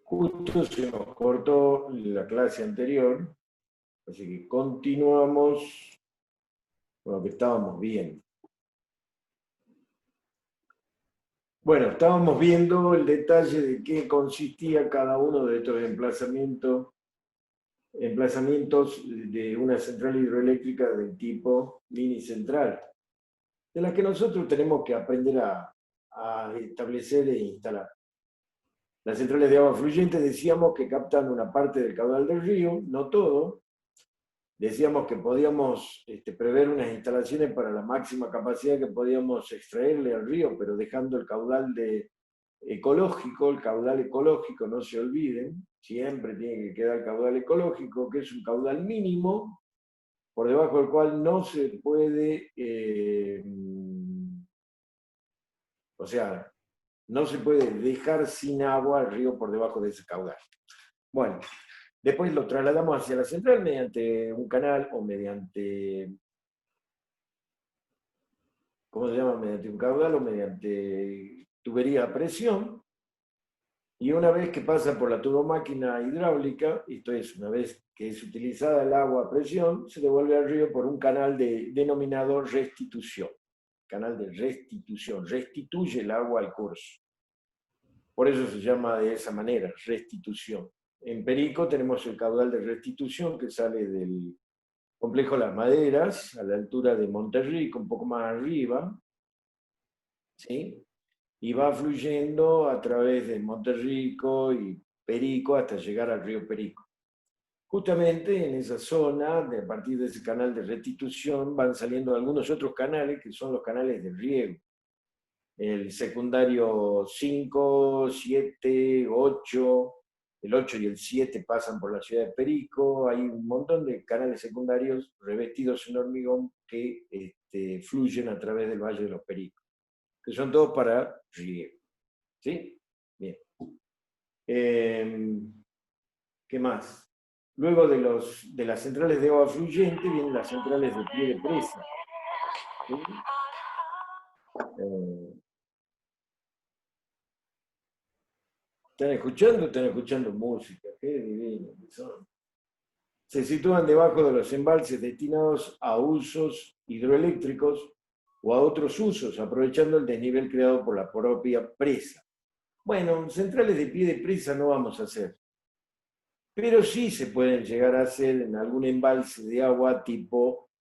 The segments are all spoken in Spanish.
Justo se nos cortó la clase anterior, así que continuamos con lo que estábamos viendo. Bueno, estábamos viendo el detalle de qué consistía cada uno de estos emplazamientos de una central hidroeléctrica del tipo mini central, de las que nosotros tenemos que aprender a establecer e instalar. Las centrales de agua fluyente decíamos que captan una parte del caudal del río, no todo. Decíamos que podíamos prever unas instalaciones para la máxima capacidad que podíamos extraerle al río, pero dejando el caudal ecológico, el caudal ecológico, no se olviden, siempre tiene que quedar el caudal ecológico, que es un caudal mínimo, por debajo del cual no se puede, o sea, no se puede dejar sin agua al río por debajo de ese caudal. Bueno, después lo trasladamos hacia la central mediante un canal o mediante, ¿cómo se llama? Mediante un caudal o mediante tubería a presión. Y una vez que pasa por la turbomáquina hidráulica, esto es, una vez que es utilizada el agua a presión, se devuelve al río por un canal denominado restitución. Canal de restitución, restituye el agua al curso. Por eso se llama de esa manera, restitución. En Perico tenemos el caudal de restitución que sale del complejo Las Maderas, a la altura de Monterrico, un poco más arriba, ¿sí? Y va fluyendo a través de Monterrico y Perico hasta llegar al río Perico. Justamente en esa zona, a partir de ese canal de restitución, van saliendo algunos otros canales que son los canales de riego. El secundario 5, 7, 8, el 8 y el 7 pasan por la ciudad de Perico, hay un montón de canales secundarios revestidos en hormigón que fluyen a través del Valle de los Pericos, que son todos para riego. ¿Sí? Bien. ¿Qué más? Luego de las centrales de agua fluyente vienen las centrales de pie de presa. ¿Sí? ¿Están escuchando? Están escuchando música. Qué divino que son. Se sitúan debajo de los embalses destinados a usos hidroeléctricos o a otros usos, aprovechando el desnivel creado por la propia presa. Bueno, centrales de pie de presa no vamos a hacer, pero sí se pueden llegar a hacer en algún embalse de agua tipo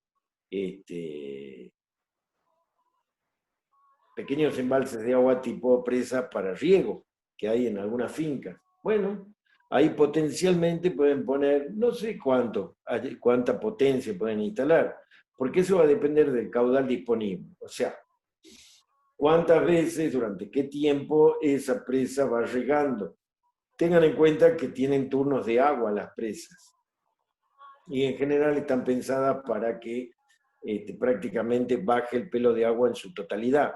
pequeños embalses de agua tipo presa para riego que hay en algunas fincas. Bueno, ahí potencialmente pueden poner, no sé cuánta potencia pueden instalar, porque eso va a depender del caudal disponible. O sea, cuántas veces, durante qué tiempo esa presa va regando. Tengan en cuenta que tienen turnos de agua las presas. Y en general están pensadas para que prácticamente baje el pelo de agua en su totalidad.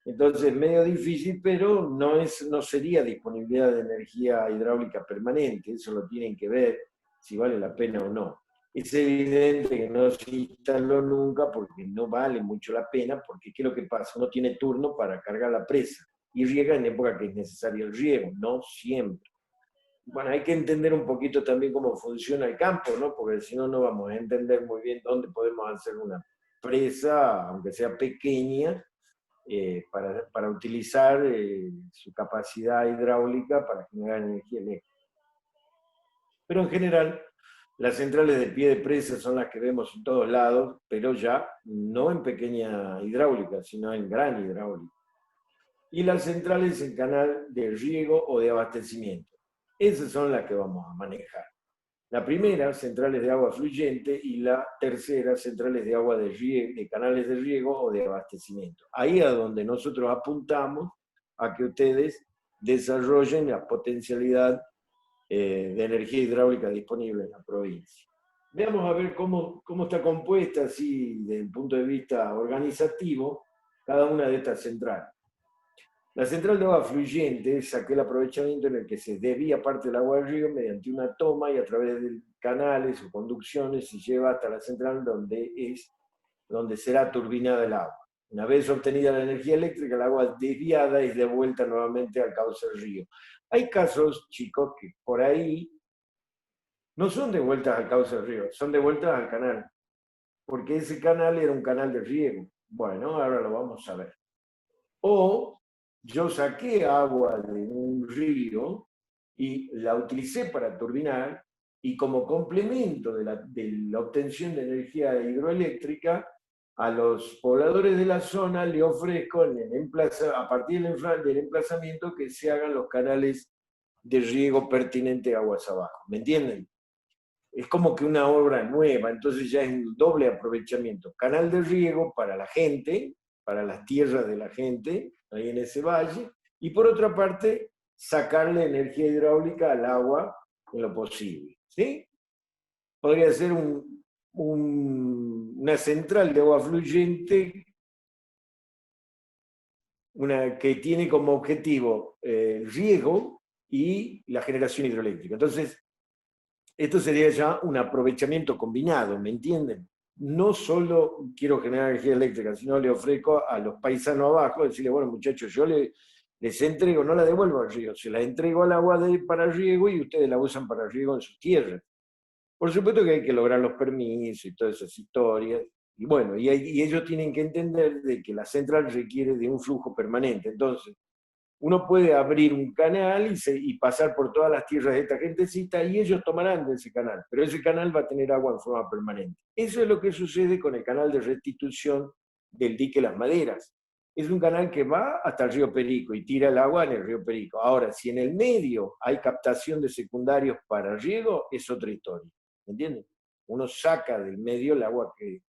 Entonces, medio difícil, pero no sería disponibilidad de energía hidráulica permanente. Eso lo tienen que ver si vale la pena o no. Es evidente que no se instaló nunca porque no vale mucho la pena, porque ¿qué es lo que pasa? Uno tiene turno para cargar la presa y riega en época que es necesario el riego, no siempre. Bueno, hay que entender un poquito también cómo funciona el campo, ¿no? Porque si no, no vamos a entender muy bien dónde podemos hacer una presa, aunque sea pequeña, para utilizar su capacidad hidráulica para generar energía eléctrica. Pero en general, las centrales de pie de presa son las que vemos en todos lados, pero ya no en pequeña hidráulica, sino en gran hidráulica. Y las centrales en canal de riego o de abastecimiento. Esas son las que vamos a manejar. La primera, centrales de agua fluyente, y la tercera, centrales de agua de canales de riego o de abastecimiento. Ahí es donde nosotros apuntamos a que ustedes desarrollen la potencialidad de energía hidráulica disponible en la provincia. Veamos a ver cómo está compuesta, así, desde el punto de vista organizativo, cada una de estas centrales. La central de agua fluyente es aquel aprovechamiento en el que se desvía parte del agua del río mediante una toma y a través de canales o conducciones se lleva hasta la central donde será turbinada el agua. Una vez obtenida la energía eléctrica, el agua desviada es devuelta nuevamente al cauce del río. Hay casos, chicos, que por ahí no son devueltas al cauce del río, son devueltas al canal, porque ese canal era un canal de riego. Bueno, ahora lo vamos a ver. O yo saqué agua de un río y la utilicé para turbinar, y como complemento de la obtención de energía hidroeléctrica, a los pobladores de la zona le ofrezco a partir del emplazamiento que se hagan los canales de riego pertinente a aguas abajo. ¿Me entienden? Es como que una obra nueva, entonces ya es un doble aprovechamiento. Canal de riego para la gente, para las tierras de la gente, ahí en ese valle, y por otra parte, sacarle energía hidráulica al agua en lo posible. ¿Sí? Podría ser una central de agua fluyente, que tiene como objetivo el riego y la generación hidroeléctrica. Entonces, esto sería ya un aprovechamiento combinado, ¿me entienden? No solo quiero generar energía eléctrica, sino le ofrezco a los paisanos abajo, decirle, bueno, muchachos, yo les entrego, no la devuelvo al río, se la entrego al agua para riego y ustedes la usan para riego en sus tierras. Por supuesto que hay que lograr los permisos y todas esas historias. Y bueno, y ellos tienen que entender de que la central requiere de un flujo permanente. Entonces, uno puede abrir un canal y pasar por todas las tierras de esta gentecita y ellos tomarán de ese canal, pero ese canal va a tener agua en forma permanente. Eso es lo que sucede con el canal de restitución del dique Las Maderas. Es un canal que va hasta el río Perico y tira el agua en el río Perico. Ahora, si en el medio hay captación de secundarios para riego, es otra historia. ¿Me entienden? Uno saca del medio el agua que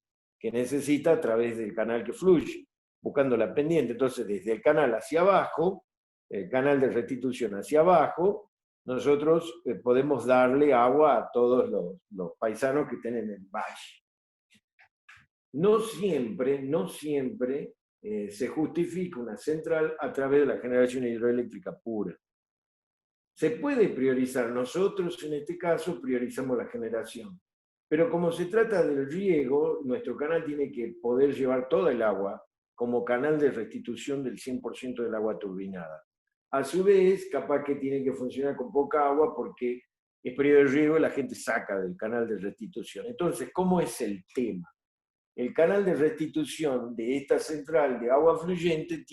necesita a través del canal que fluye, buscando la pendiente. Entonces, desde el canal hacia abajo, el canal de restitución hacia abajo, nosotros podemos darle agua a todos los paisanos que estén en el valle. No siempre se justifica una central a través de la generación hidroeléctrica pura. Se puede priorizar, nosotros en este caso priorizamos la generación, pero como se trata del riego, nuestro canal tiene que poder llevar toda el agua como canal de restitución del 100% del agua turbinada. A su vez, capaz que tiene que funcionar con poca agua porque es periodo de riego y la gente saca del canal de restitución. Entonces, ¿cómo es el tema? El canal de restitución de esta central de agua fluyente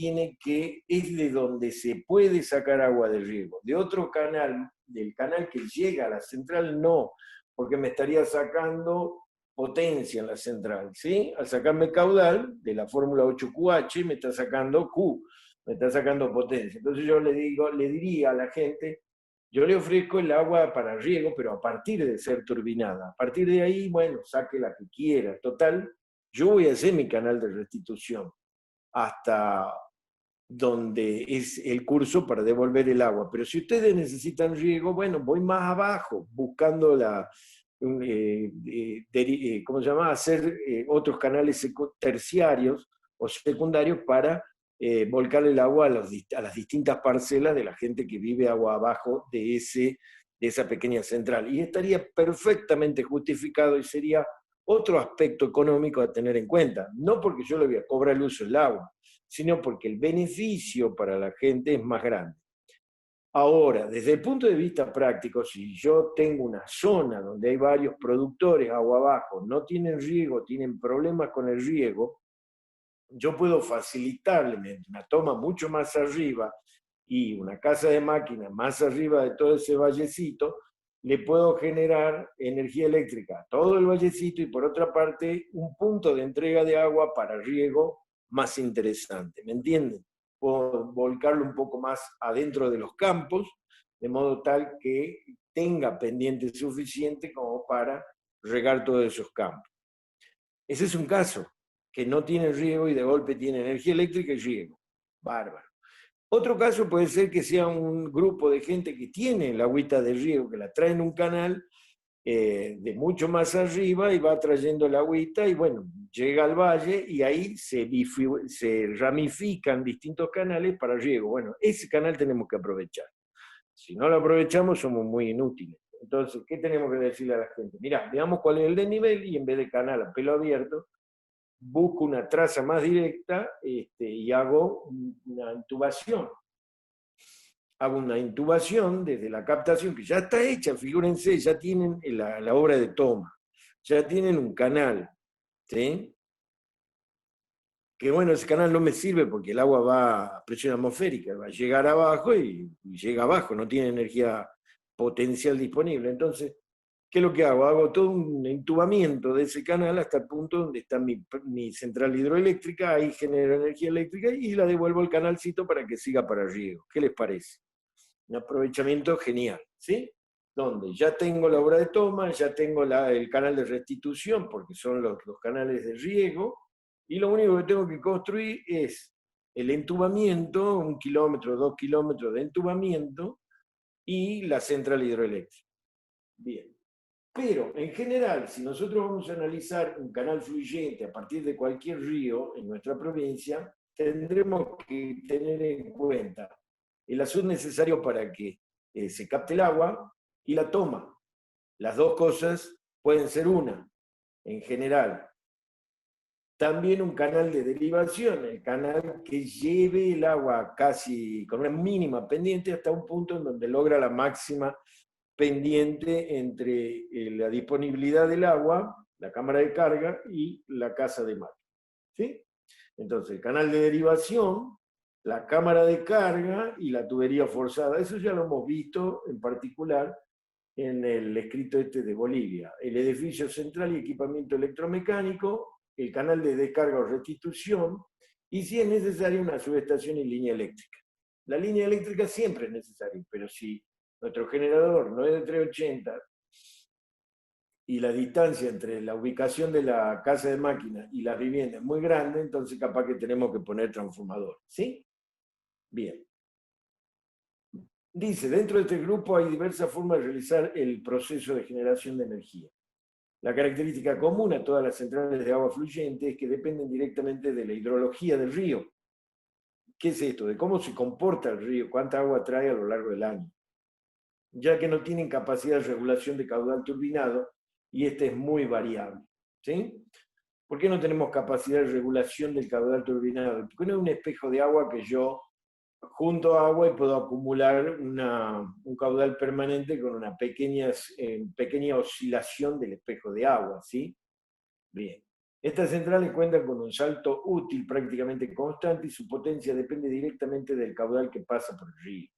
es de donde se puede sacar agua de riego. De otro canal, del canal que llega a la central, no, porque me estaría sacando potencia en la central, ¿sí? Al sacarme caudal de la fórmula 8QH, me está sacando Q, me está sacando potencia. Entonces yo le diría a la gente, yo le ofrezco el agua para riego, pero a partir de ser turbinada. A partir de ahí, bueno, saque la que quiera. Total, yo voy a hacer mi canal de restitución hasta donde es el curso para devolver el agua. Pero si ustedes necesitan riego, bueno, voy más abajo, buscando ¿cómo se llama? Hacer otros canales terciarios o secundarios para volcar el agua a las distintas parcelas de la gente que vive agua abajo de esa pequeña central. Y estaría perfectamente justificado y sería otro aspecto económico a tener en cuenta. No porque yo le voy a cobrar el uso del agua, sino porque el beneficio para la gente es más grande. Ahora, desde el punto de vista práctico, si yo tengo una zona donde hay varios productores agua abajo, no tienen riego, tienen problemas con el riego, yo puedo facilitarle mediante una toma mucho más arriba y una casa de máquinas más arriba de todo ese vallecito, le puedo generar energía eléctrica a todo el vallecito y por otra parte un punto de entrega de agua para riego más interesante, ¿me entienden? Puedo volcarlo un poco más adentro de los campos, de modo tal que tenga pendiente suficiente como para regar todos esos campos. Ese es un caso que no tiene riego y de golpe tiene energía eléctrica y riego. Bárbaro. Otro caso puede ser que sea un grupo de gente que tiene la agüita de riego, que la trae en un canal de mucho más arriba y va trayendo la agüita y bueno, llega al valle y ahí se ramifican distintos canales para riego. Bueno, ese canal tenemos que aprovechar. Si no lo aprovechamos somos muy inútiles. Entonces, ¿qué tenemos que decirle a la gente? Mirá, veamos cuál es el desnivel y en vez de canal a pelo abierto, busco una traza más directa y hago una intubación. Hago una intubación desde la captación, que ya está hecha, figúrense, ya tienen la obra de toma, ya tienen un canal, ¿sí? Que bueno, ese canal no me sirve porque el agua va a presión atmosférica, va a llegar abajo y llega abajo, no tiene energía potencial disponible. Entonces, ¿qué es lo que hago? Hago todo un entubamiento de ese canal hasta el punto donde está mi central hidroeléctrica, ahí genero energía eléctrica y la devuelvo al canalcito para que siga para riego. ¿Qué les parece? Un aprovechamiento genial, ¿sí? Donde ya tengo la obra de toma, ya tengo el canal de restitución, porque son los canales de riego, y lo único que tengo que construir es el entubamiento, 1 kilómetro, 2 kilómetros de entubamiento, y la central hidroeléctrica. Bien. Pero, en general, si nosotros vamos a analizar un canal fluyente a partir de cualquier río en nuestra provincia, tendremos que tener en cuenta el azud necesario para que se capte el agua y la toma. Las dos cosas pueden ser una, en general. También un canal de derivación, el canal que lleve el agua casi con una mínima pendiente hasta un punto en donde logra la máxima pendiente entre la disponibilidad del agua, la cámara de carga y la casa de máquina. ¿Sí? Entonces, el canal de derivación, la cámara de carga y la tubería forzada. Eso ya lo hemos visto en particular en el escrito de Bolivia. El edificio central y equipamiento electromecánico, el canal de descarga o restitución, y si es necesaria una subestación y línea eléctrica. La línea eléctrica siempre es necesaria, pero si nuestro generador no es de 380 y la distancia entre la ubicación de la casa de máquinas y las viviendas es muy grande, entonces capaz que tenemos que poner transformador. ¿Sí? Bien. Dice, dentro de este grupo hay diversas formas de realizar el proceso de generación de energía. La característica común a todas las centrales de agua fluyente es que dependen directamente de la hidrología del río. ¿Qué es esto? De cómo se comporta el río, cuánta agua trae a lo largo del año, ya que no tienen capacidad de regulación de caudal turbinado y este es muy variable. ¿Sí? ¿Por qué no tenemos capacidad de regulación del caudal turbinado? Porque no es un espejo de agua que yo junto a agua y puedo acumular un caudal permanente con una pequeña oscilación del espejo de agua, ¿sí? Bien. Estas centrales cuentan con un salto útil prácticamente constante y su potencia depende directamente del caudal que pasa por el río.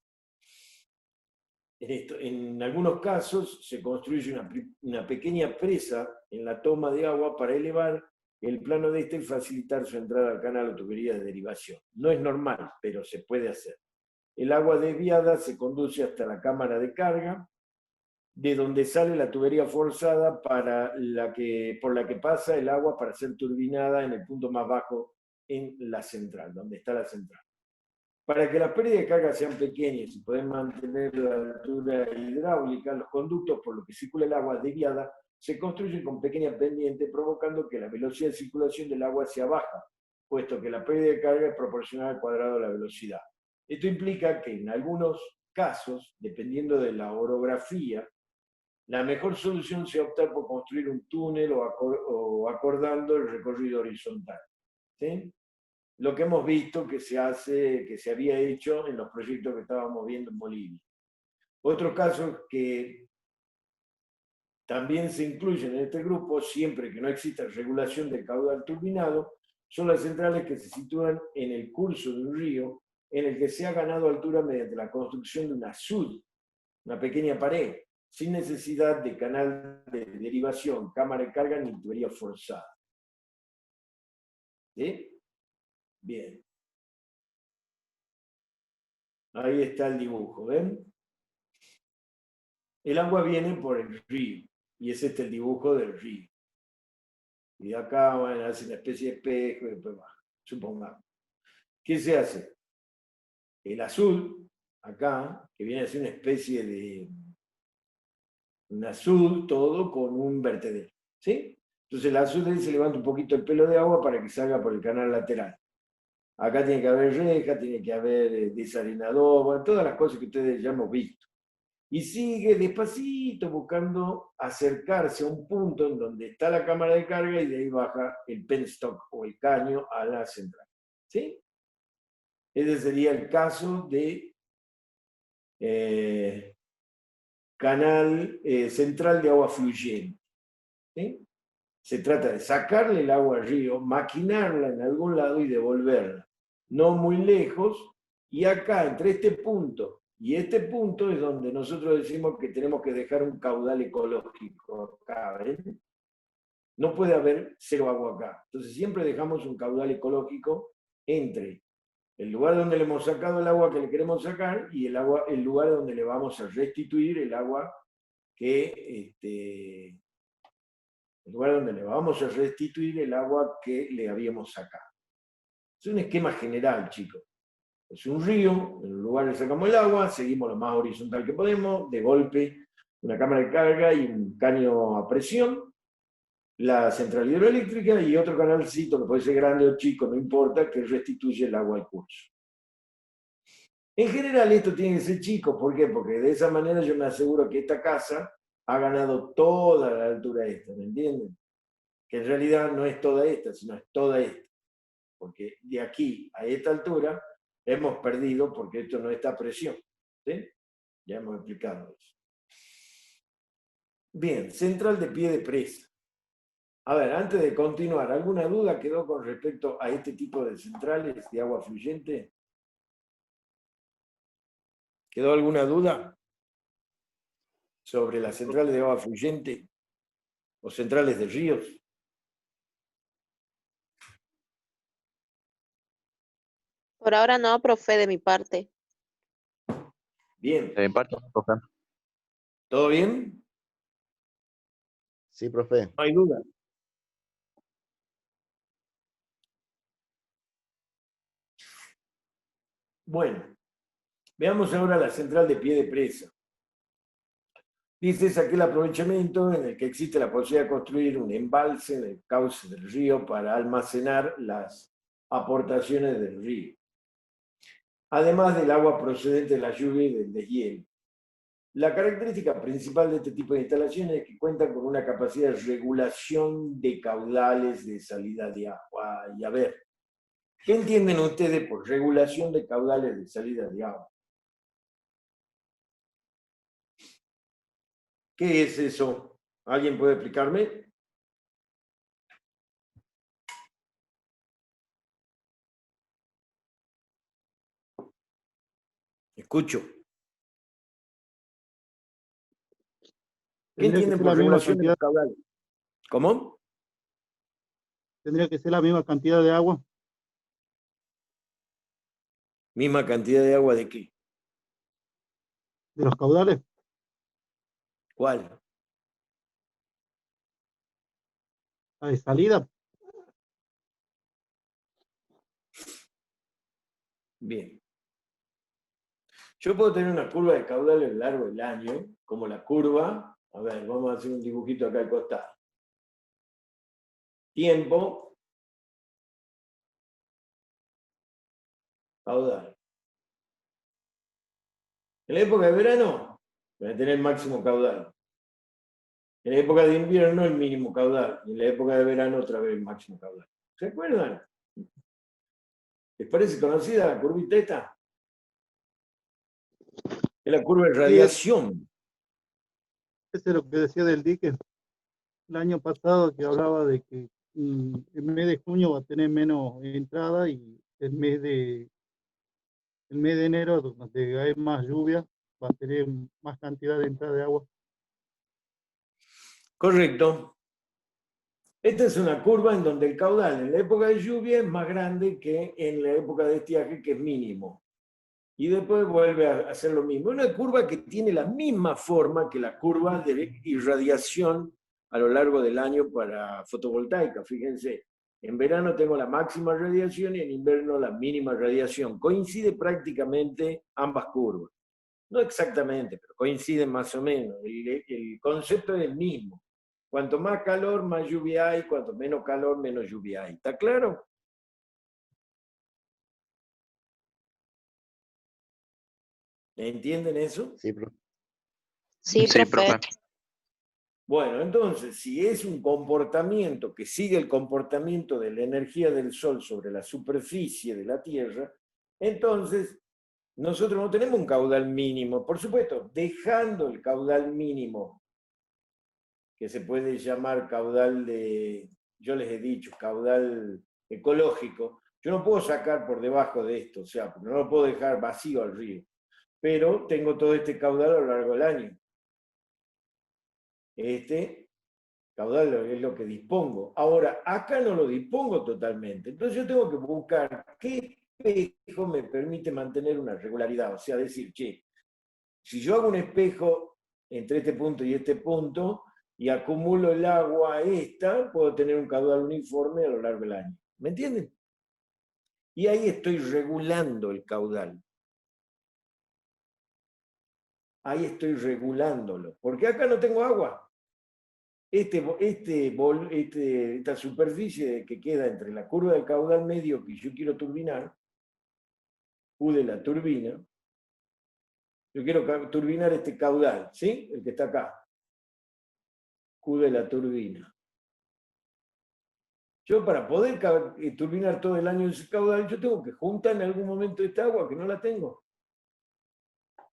En algunos casos se construye una pequeña presa en la toma de agua para elevar el plano de este y facilitar su entrada al canal o tubería de derivación. No es normal, pero se puede hacer. El agua desviada se conduce hasta la cámara de carga, de donde sale la tubería forzada por la que pasa el agua para ser turbinada en el punto más bajo en la central, donde está la central. Para que las pérdidas de carga sean pequeñas y poder mantener la altura hidráulica, los conductos por los que circula el agua desviada se construyen con pequeñas pendientes, provocando que la velocidad de circulación del agua sea baja, puesto que la pérdida de carga es proporcional al cuadrado de la velocidad. Esto implica que en algunos casos, dependiendo de la orografía, la mejor solución sea optar por construir un túnel o acordando el recorrido horizontal. ¿Sí? Lo que hemos visto que se había hecho en los proyectos que estábamos viendo en Bolivia. Otros casos que también se incluyen en este grupo, siempre que no exista regulación del caudal turbinado, son las centrales que se sitúan en el curso de un río en el que se ha ganado altura mediante la construcción de una SUD, una pequeña pared, sin necesidad de canal de derivación, cámara de carga ni tubería forzada. ¿Sí? Bien. Ahí está el dibujo, ¿ven? El agua viene por el río, y es el dibujo del río. Y de acá, bueno, hace una especie de espejo, y después baja, supongamos. ¿Qué se hace? El azul, acá, que viene a ser una especie de un azul todo con un vertedero, ¿sí? Entonces el azul se levanta un poquito el pelo de agua para que salga por el canal lateral. Acá tiene que haber reja, tiene que haber desarenador, bueno, todas las cosas que ustedes ya hemos visto. y sigue despacito buscando acercarse a un punto en donde está la cámara de carga y de ahí baja el penstock o el caño a la central. ¿Sí? Ese sería el caso de canal central de agua fluyente. ¿Sí? Se trata de sacarle el agua al río, maquinarla en algún lado y devolverla. No muy lejos. Y acá, entre este punto y este punto, es donde nosotros decimos que tenemos que dejar un caudal ecológico acá, ¿ven? No puede haber cero agua acá. Entonces siempre dejamos un caudal ecológico entre el lugar donde le hemos sacado el agua que le queremos sacar y el lugar donde le vamos a restituir el agua que el lugar donde le vamos a restituir el agua que le habíamos sacado. Es un esquema general, chicos. Es un río, en un lugar le sacamos el agua, seguimos lo más horizontal que podemos, de golpe una cámara de carga y un caño a presión, la central hidroeléctrica y otro canalcito que puede ser grande o chico, no importa, que restituye el agua al curso. En general esto tiene que ser chico, ¿por qué? Porque de esa manera yo me aseguro que esta casa ha ganado toda la altura esta, ¿me entienden? Que en realidad no es toda esta, sino es toda esta. Porque de aquí a esta altura hemos perdido porque esto no está a presión. ¿Sí? Ya hemos explicado eso. Bien, central de pie de presa. A ver, antes de continuar, ¿alguna duda quedó con respecto a este tipo de centrales de agua fluyente? ¿Quedó alguna duda sobre las centrales de agua fluyente o centrales de ríos? Por ahora no, profe, de mi parte. Bien. De mi parte, profe. ¿Todo bien? Sí, profe. No hay duda. Bueno, veamos ahora la central de pie de presa. Dice, es aquel aprovechamiento en el que existe la posibilidad de construir un embalse en el cauce del río para almacenar las aportaciones del río, además del agua procedente de la lluvia y del deshielo. La característica principal de este tipo de instalaciones es que cuentan con una capacidad de regulación de caudales de salida de agua. Y a ver, ¿qué entienden ustedes por regulación de caudales de salida de agua? ¿Qué es eso? ¿Alguien puede explicarme? Escucho. ¿Qué Tendría que entienden ser por la misma regulación de cantidad, los caudales? ¿Cómo? tendría que ser la misma cantidad de agua. ¿Misma cantidad de agua de qué? De los caudales. ¿Cuál? La de salida. Bien. Yo puedo tener una curva de caudales a lo largo del año, como la curva, a ver, vamos a hacer un dibujito acá al costado. Tiempo, caudal. En la época de verano, voy a tener el máximo caudal. En la época de invierno, el mínimo caudal. Y en la época de verano, otra vez el máximo caudal. ¿Se acuerdan? ¿Les parece conocida la curvita esta? Es la curva de Sí, radiación. ese es lo que decía del dique el año pasado, que hablaba de que el mes de junio va a tener menos entrada y el mes de enero, donde hay más lluvia, va a tener más cantidad de entrada de agua. Correcto. Esta es una curva en donde el caudal en la época de lluvia es más grande que en la época de estiaje, que es mínimo. Y después vuelve a hacer lo mismo. Una curva que tiene la misma forma que la curva de irradiación a lo largo del año para fotovoltaica. Fíjense, en verano tengo la máxima radiación y en invierno la mínima radiación. Coincide prácticamente ambas curvas. No exactamente, pero coinciden más o menos. El concepto es el mismo. Cuanto más calor, más lluvia hay. Cuanto menos calor, menos lluvia hay. ¿Está claro? ¿Entienden eso? Sí, profe. Sí, Sí, profe. profe. Bueno, entonces, si es un comportamiento que sigue el comportamiento de la energía del Sol sobre la superficie de la Tierra, entonces nosotros no tenemos un caudal mínimo, por supuesto, dejando el caudal mínimo, que se puede llamar caudal de, yo les he dicho, caudal ecológico. Yo no puedo sacar por debajo de esto, o sea, no lo puedo dejar vacío al río, pero tengo todo este caudal a lo largo del año. Este caudal es lo que dispongo. Ahora, acá no lo dispongo totalmente, entonces yo tengo que buscar qué espejo me permite mantener una regularidad, o sea, decir, che, si yo hago un espejo entre este punto y este punto y acumulo el agua esta, puedo tener un caudal uniforme a lo largo del año. ¿Me entienden? Y ahí estoy regulando el caudal. Ahí estoy regulándolo. Porque acá no tengo agua. Esta superficie que queda entre la curva del caudal medio que yo quiero turbinar, U de la turbina, yo quiero turbinar este caudal, ¿sí? El que está acá. Q de la turbina. Yo para poder turbinar todo el año ese caudal, yo tengo que juntar en algún momento esta agua que no la tengo.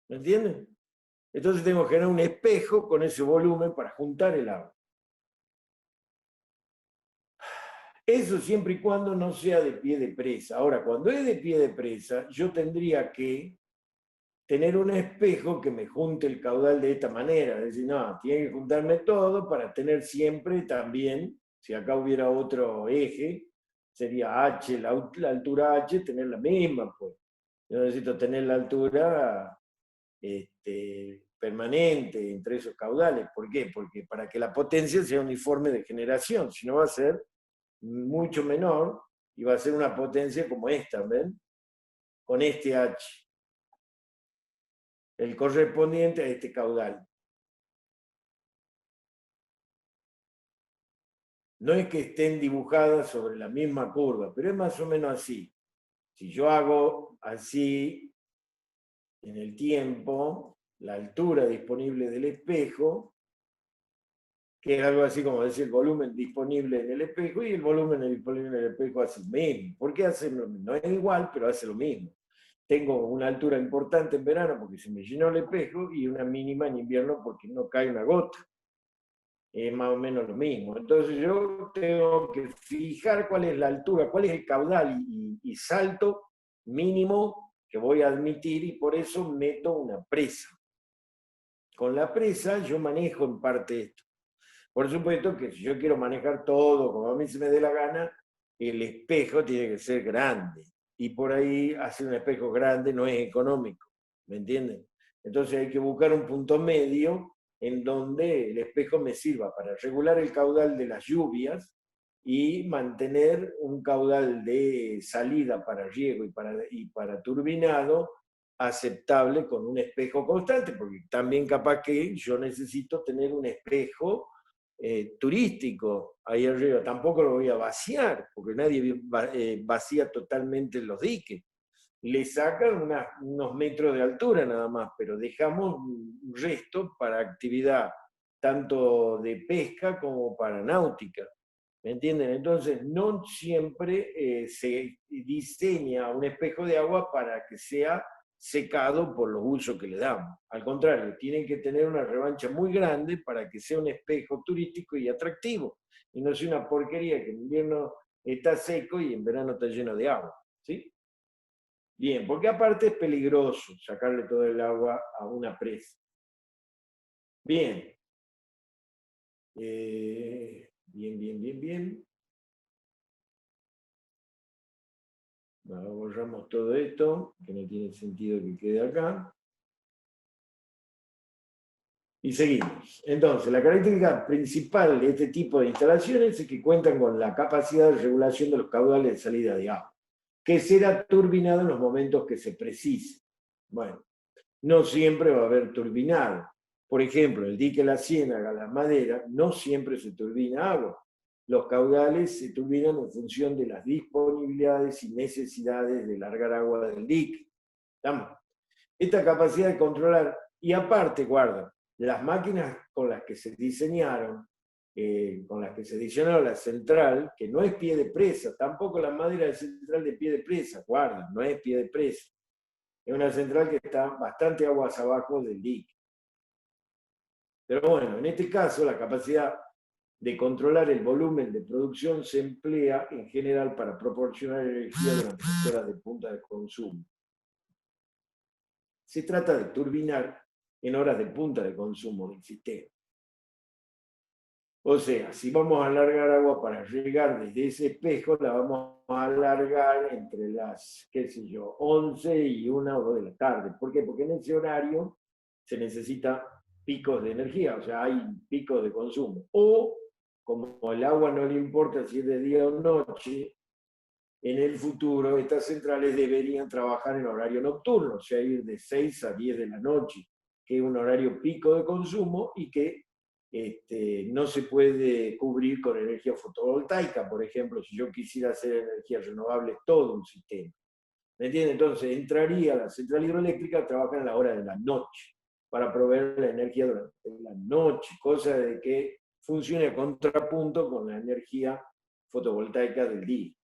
¿Me entienden? Entonces tengo que generar un espejo con ese volumen para juntar el agua. Eso siempre y cuando no sea de pie de presa. Ahora, cuando es de pie de presa, yo tendría que tener un espejo que me junte el caudal de esta manera. Es decir, no, tiene que juntarme todo para tener siempre también, si acá hubiera otro eje, sería H, la altura H, tener la misma, pues. Yo necesito tener la altura permanente entre esos caudales. ¿Por qué? Porque para que la potencia sea uniforme de generación, si no va a ser mucho menor y va a ser una potencia como esta, ¿ven? Con este H, el correspondiente a este caudal. No es que estén dibujadas sobre la misma curva, pero es más o menos así. Si yo hago así en el tiempo, la altura disponible del espejo, que es algo así como decir el volumen disponible en el espejo, y el volumen disponible en el espejo hace lo mismo. ¿Por qué hace lo mismo? No es igual, pero hace lo mismo. Tengo una altura importante en verano porque se me llenó el espejo y una mínima en invierno porque no cae una gota. Es más o menos lo mismo. Entonces yo tengo que fijar cuál es la altura, cuál es el caudal y salto mínimo que voy a admitir y por eso meto una presa. Con la presa yo manejo en parte esto. Por supuesto que si yo quiero manejar todo como a mí se me dé la gana, el espejo tiene que ser grande. Y por ahí hacer un espejo grande no es económico, ¿me entienden? Entonces hay que buscar un punto medio en donde el espejo me sirva para regular el caudal de las lluvias y mantener un caudal de salida para riego y para turbinado aceptable con un espejo constante, porque también capaz que yo necesito tener un espejo turístico ahí arriba. Tampoco lo voy a vaciar, porque nadie vacía totalmente los diques. Le sacan unos metros de altura nada más, pero dejamos un resto para actividad tanto de pesca como para náutica. ¿Me entienden? Entonces, no siempre se diseña un espejo de agua para que sea secado por los usos que le damos. Al contrario, tienen que tener una revancha muy grande para que sea un espejo turístico y atractivo, y no sea una porquería que en invierno está seco y en verano está lleno de agua. ¿Sí? Bien, porque aparte es peligroso sacarle todo el agua a una presa. Bien. Bien. Ahora borramos todo esto, que no tiene sentido que quede acá. Y seguimos. Entonces, la característica principal de este tipo de instalaciones es que cuentan con la capacidad de regulación de los caudales de salida de agua, que será turbinado en los momentos que se precise. Bueno, no siempre va a haber turbinado. Por ejemplo, el dique La Ciénaga, la Madera, no siempre se turbina agua. Los caudales se turbinan en función de las disponibilidades y necesidades de largar agua del dique. ¿Estamos? Esta capacidad de controlar, y aparte, guarda, las máquinas con las que se diseñaron, con las que se diseñó la central, que no es pie de presa, tampoco la madera de central de pie de presa, guarda, no es pie de presa. Es una central que está bastante aguas abajo del dique. Pero bueno, en este caso la capacidad de controlar el volumen de producción se emplea en general para proporcionar energía durante las horas de punta de consumo. Se trata de turbinar en horas de punta de consumo del sistema. O sea, si vamos a alargar agua para regar desde ese espejo, la vamos a alargar entre las, qué sé yo, 11 y 1 o 2 de la tarde. ¿Por qué? Porque en ese horario se necesita picos de energía, o sea, hay picos de consumo. O, como el agua no le importa si es de día o noche, en el futuro estas centrales deberían trabajar en horario nocturno, o sea, ir de 6 a 10 de la noche, que es un horario pico de consumo y que no se puede cubrir con energía fotovoltaica, por ejemplo, si yo quisiera hacer energía renovable todo un sistema. ¿Me entiende? Entonces entraría la central hidroeléctrica a trabajar en la hora de la noche para proveer la energía durante la noche, cosa de que funcione a contrapunto con la energía fotovoltaica del día.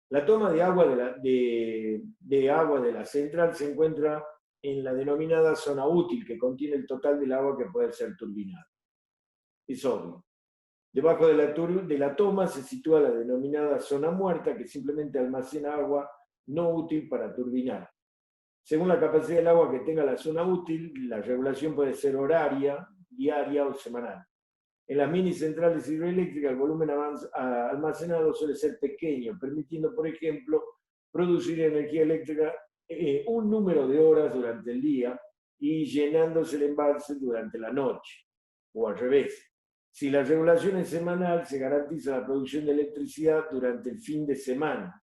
La toma de agua agua de la central se encuentra en la denominada zona útil, que contiene el total del agua que puede ser turbinada. Es obvio. Debajo de la toma se sitúa la denominada zona muerta, que simplemente almacena agua no útil para turbinar. Según la capacidad del agua que tenga la zona útil, la regulación puede ser horaria, diaria o semanal. En las mini centrales hidroeléctricas el volumen almacenado suele ser pequeño, permitiendo, por ejemplo, producir energía eléctrica un número de horas durante el día y llenándose el embalse durante la noche, o al revés. Si la regulación es semanal, se garantiza la producción de electricidad durante el fin de semana,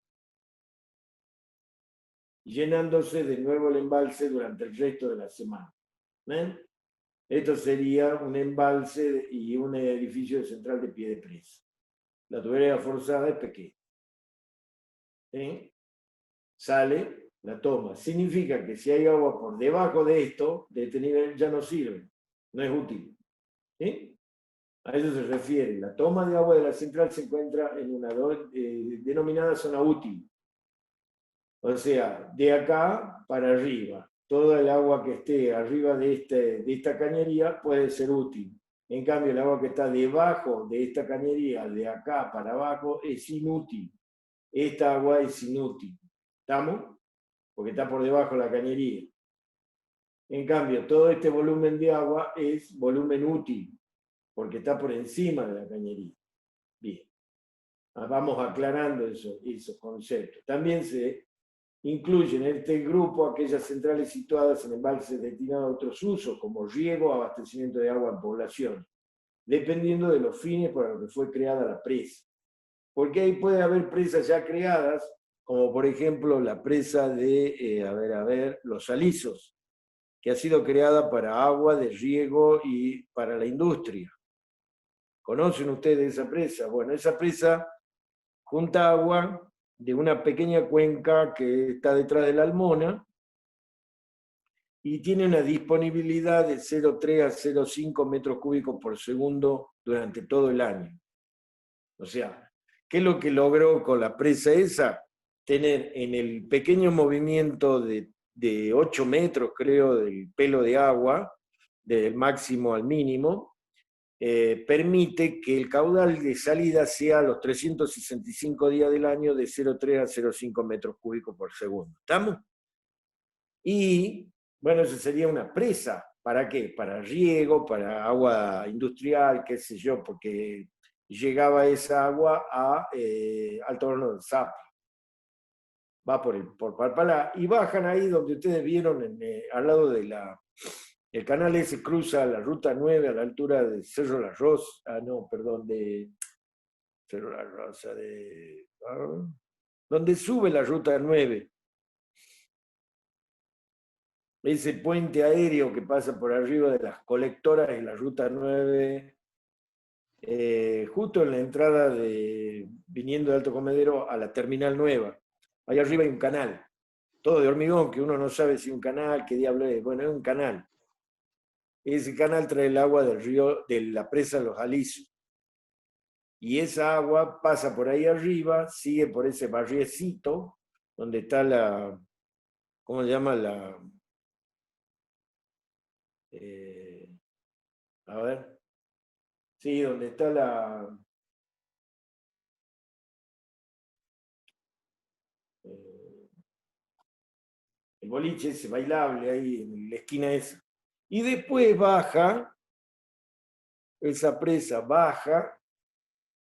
llenándose de nuevo el embalse durante el resto de la semana. ¿Ven? Esto sería un embalse y un edificio de central de pie de presa. La tubería forzada es pequeña. ¿Sí? Sale, la toma. Significa que si hay agua por debajo de esto, de este nivel, ya no sirve. No es útil. ¿Sí? A eso se refiere. La toma de agua de la central se encuentra en una denominada zona útil. O sea, de acá para arriba. Toda el agua que esté arriba de esta cañería puede ser útil. En cambio, el agua que está debajo de esta cañería, de acá para abajo, es inútil. Esta agua es inútil. ¿Estamos? Porque está por debajo de la cañería. En cambio, todo este volumen de agua es volumen útil, porque está por encima de la cañería. Bien. Vamos aclarando esos conceptos. También se incluyen en este grupo aquellas centrales situadas en embalses destinados a otros usos, como riego o abastecimiento de agua en población, dependiendo de los fines para los que fue creada la presa. Porque ahí puede haber presas ya creadas, como por ejemplo la presa de, Los Alisos, que ha sido creada para agua de riego y para la industria. ¿Conocen ustedes esa presa? Bueno, esa presa junta agua de una pequeña cuenca que está detrás de la Almona y tiene una disponibilidad de 0,3 a 0,5 metros cúbicos por segundo durante todo el año. O sea, ¿qué es lo que logró con la presa esa? Tener en el pequeño movimiento de 8 metros, creo, del pelo de agua, del máximo al mínimo, permite que el caudal de salida sea los 365 días del año de 0,3 a 0,5 metros cúbicos por segundo. ¿Estamos? Y, bueno, eso sería una presa. ¿Para qué? Para riego, para agua industrial, qué sé yo, porque llegaba esa agua al torno del Zapa. Va por Parpalá y bajan ahí donde ustedes vieron, al lado de el canal ese cruza la ruta 9 a la altura de Cerro La Rosa, de Cerro La Rosa, donde sube la ruta 9. Ese puente aéreo que pasa por arriba de las colectoras de la ruta 9, justo en la entrada viniendo de Alto Comedero a la terminal nueva. Ahí arriba hay un canal, todo de hormigón, que uno no sabe si es un canal, qué diablo es. Bueno, es un canal. ese canal trae el agua del río, de la presa Los Alisos. Y esa agua pasa por ahí arriba, sigue por ese barriecito, donde está la, ¿cómo se llama? Eh, a ver, sí, donde está eh, el boliche ese bailable ahí en la esquina esa. Y después baja, esa presa baja,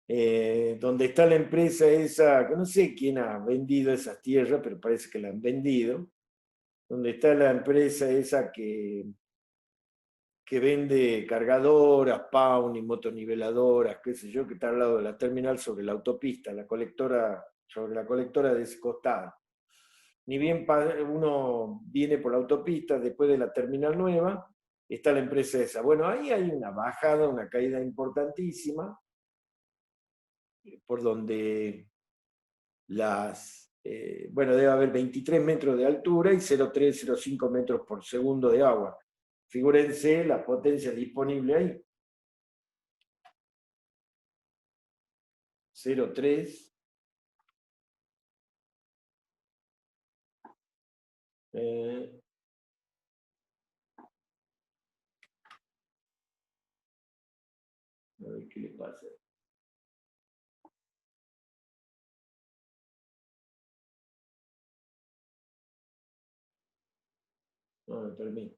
donde está la empresa esa, que no sé quién ha vendido esas tierras, pero parece que la han vendido, donde está la empresa esa que vende cargadoras, Pauni, motoniveladoras, qué sé yo, que está al lado de la terminal sobre la autopista, la colectora, sobre la colectora de ese costado. Ni bien uno viene por la autopista, después de la terminal nueva, está la empresa esa. Bueno, ahí hay una bajada, una caída importantísima, por donde bueno, debe haber 23 metros de altura y 0,3, 0,5 metros por segundo de agua. Figúrense la potencia disponible ahí. 0,3. A ver qué le pasa. No me permite.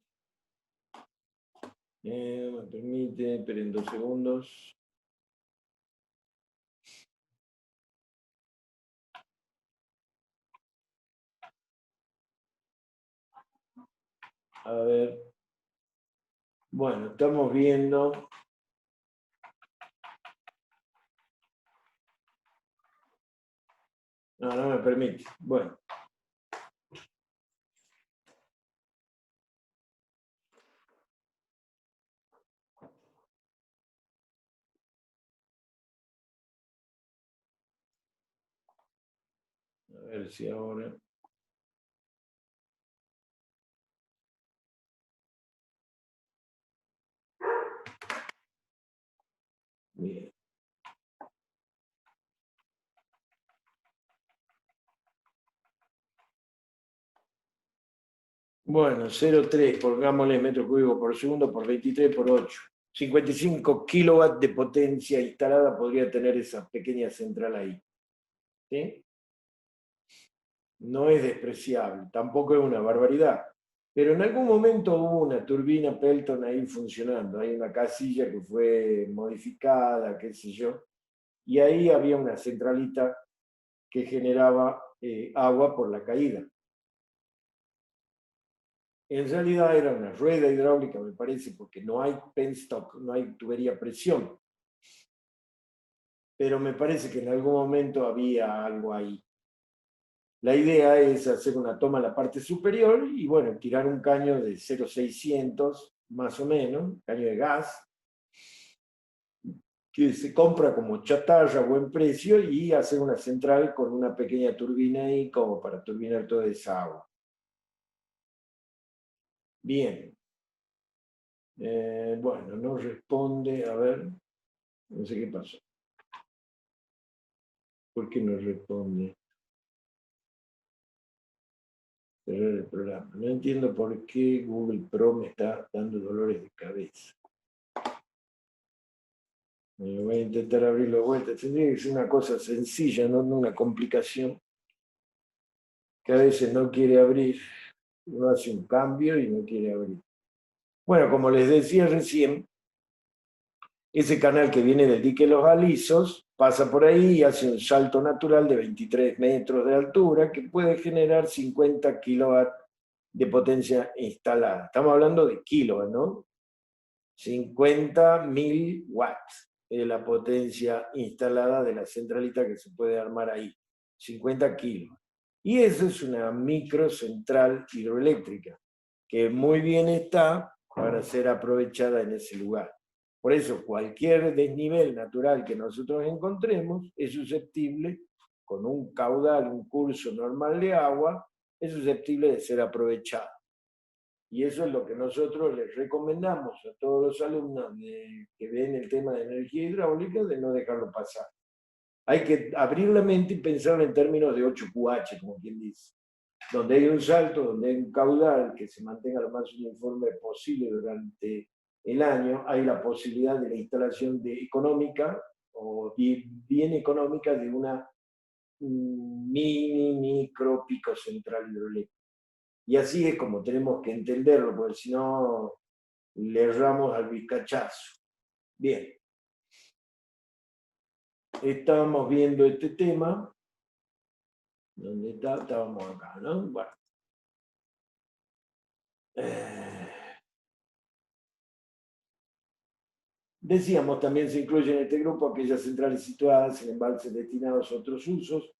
Me permite, pero en 2 segundos. A ver. Bueno, estamos viendo. No, no me permite. Bueno. A ver si ahora. Bien. Bueno, 0,3, pongámosle metros cúbicos por segundo por 23 por 8. 55 kilowatts de potencia instalada podría tener esa pequeña central ahí. ¿Sí? No es despreciable, tampoco es una barbaridad. Pero en algún momento hubo una turbina Pelton ahí funcionando. Hay una casilla que fue modificada, qué sé yo. Y ahí había una centralita que generaba agua por la caída. En realidad era una rueda hidráulica, me parece, porque no hay penstock, no hay tubería a presión. Pero me parece que en algún momento había algo ahí. La idea es hacer una toma en la parte superior y, bueno, tirar un caño de 0,600, más o menos, caño de gas, que se compra como chatarra a buen precio y hacer una central con una pequeña turbina ahí como para turbinar toda esa agua. Bien. Bueno, no responde, a ver, no sé qué pasó. ¿Por qué no responde? Cerrar el programa. No entiendo por qué Google Pro me está dando dolores de cabeza. Me voy a intentar abrirlo de vuelta. Tendría que ser una cosa sencilla, no una complicación. Que a veces no quiere abrir. Uno hace un cambio y no quiere abrir. Bueno, como les decía recién, ese canal que viene del dique Los Alisos pasa por ahí y hace un salto natural de 23 metros de altura que puede generar 50 kilowatts de potencia instalada. Estamos hablando de kilowatts, ¿no? 50.000 watts es la potencia instalada de la centralita que se puede armar ahí. 50 kilos. Y eso es una microcentral hidroeléctrica que muy bien está para ser aprovechada en ese lugar. Por eso cualquier desnivel natural que nosotros encontremos es susceptible, con un caudal, un curso normal de agua, es susceptible de ser aprovechado. Y eso es lo que nosotros les recomendamos a todos los alumnos que ven el tema de energía hidráulica, de no dejarlo pasar. Hay que abrir la mente y pensar en términos de 8 QH, como quien dice. Donde hay un salto, donde hay un caudal que se mantenga lo más uniforme posible durante el año, hay la posibilidad de la instalación económica o bien económica de una micro pico central hidroeléctrica. Y así es como tenemos que entenderlo, porque si no le erramos al vizcachazo. Bien. Estábamos viendo este tema. ¿Dónde está? Estábamos acá, ¿no? Bueno. Decíamos, también se incluyen en este grupo aquellas centrales situadas en embalses destinados a otros usos,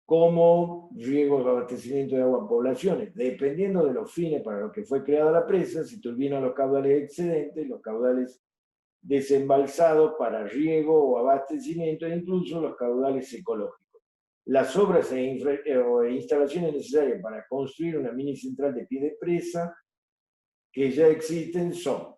como riego de abastecimiento de agua a poblaciones, dependiendo de los fines para los que fue creada la presa, se turbinan los caudales excedentes, los caudales desembalsados para riego o abastecimiento, e incluso los caudales ecológicos. Las obras o instalaciones necesarias para construir una mini central de pie de presa que ya existen son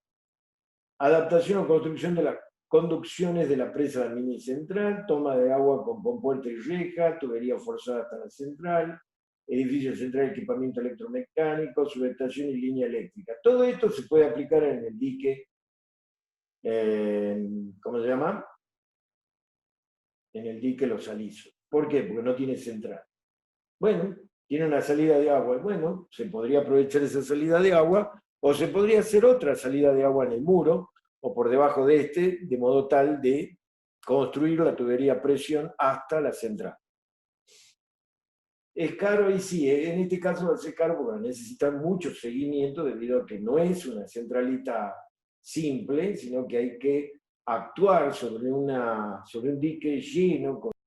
adaptación o construcción de las conducciones de la presa de la mini central, toma de agua con compuerta y reja, tubería forzada hasta la central, edificio central, equipamiento electromecánico, subestación y línea eléctrica. Todo esto se puede aplicar en el dique, ¿cómo se llama? En el dique Los Alisos. ¿Por qué? Porque no tiene central. Bueno, tiene una salida de agua. Bueno, se podría aprovechar esa salida de agua, o se podría hacer otra salida de agua en el muro, o por debajo de este, de modo tal de construir la tubería a presión hasta la central. Es caro y sí, en este caso va a ser caro porque necesita mucho seguimiento debido a que no es una centralita simple, sino que hay que actuar sobre un dique lleno con